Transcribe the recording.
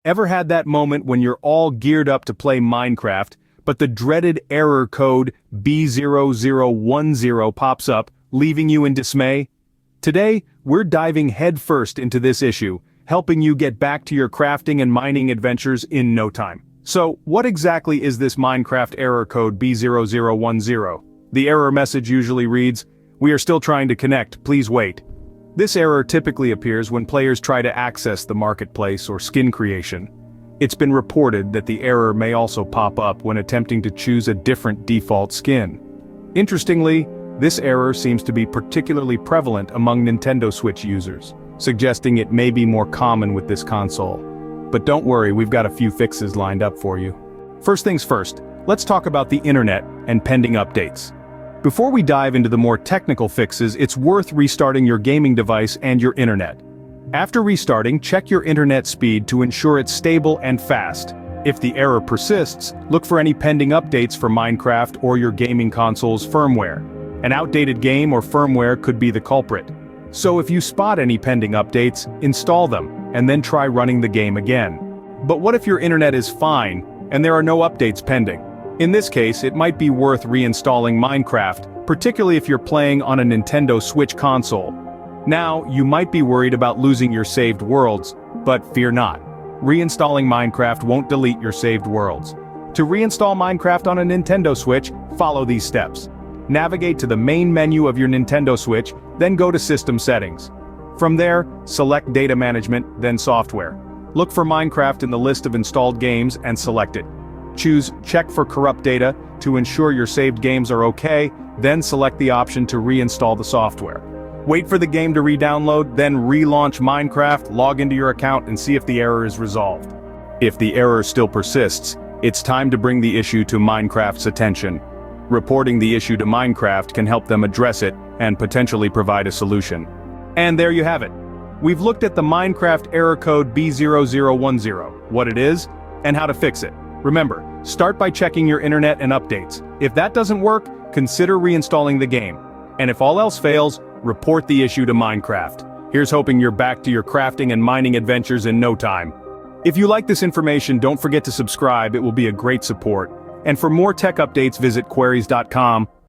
Ever had that moment when you're all geared up to play Minecraft, but the dreaded error code B-0010 pops up, leaving you in dismay? Today, we're diving headfirst into this issue, helping you get back to your crafting and mining adventures in no time. So, what exactly is this Minecraft error code B-0010? The error message usually reads, "We are still trying to connect, please wait." This error typically appears when players try to access the marketplace or skin creation. It's been reported that the error may also pop up when attempting to choose a different default skin. Interestingly, this error seems to be particularly prevalent among Nintendo Switch users, suggesting it may be more common with this console. But don't worry, we've got a few fixes lined up for you. First things first, let's talk about the internet and pending updates. Before we dive into the more technical fixes, it's worth restarting your gaming device and your internet. After restarting, check your internet speed to ensure it's stable and fast. If the error persists, look for any pending updates for Minecraft or your gaming console's firmware. An outdated game or firmware could be the culprit. So if you spot any pending updates, install them, and then try running the game again. But what if your internet is fine, and there are no updates pending? In this case, it might be worth reinstalling Minecraft, particularly if you're playing on a Nintendo Switch console. Now, you might be worried about losing your saved worlds, but fear not. Reinstalling Minecraft won't delete your saved worlds. To reinstall Minecraft on a Nintendo Switch, follow these steps. Navigate to the main menu of your Nintendo Switch, then go to System Settings. From there, select Data Management, then Software. Look for Minecraft in the list of installed games and select it. Choose Check for Corrupt Data to ensure your saved games are okay, then select the option to reinstall the software. Wait for the game to re-download, then relaunch Minecraft, log into your account and see if the error is resolved. If the error still persists, it's time to bring the issue to Minecraft's attention. Reporting the issue to Minecraft can help them address it and potentially provide a solution. And there you have it. We've looked at the Minecraft error code B0010, what it is, and how to fix it. Remember, start by checking your internet and updates. If that doesn't work, consider reinstalling the game. And if all else fails, report the issue to Minecraft. Here's hoping you're back to your crafting and mining adventures in no time. If you like this information, don't forget to subscribe, it will be a great support. And for more tech updates, visit queries.com.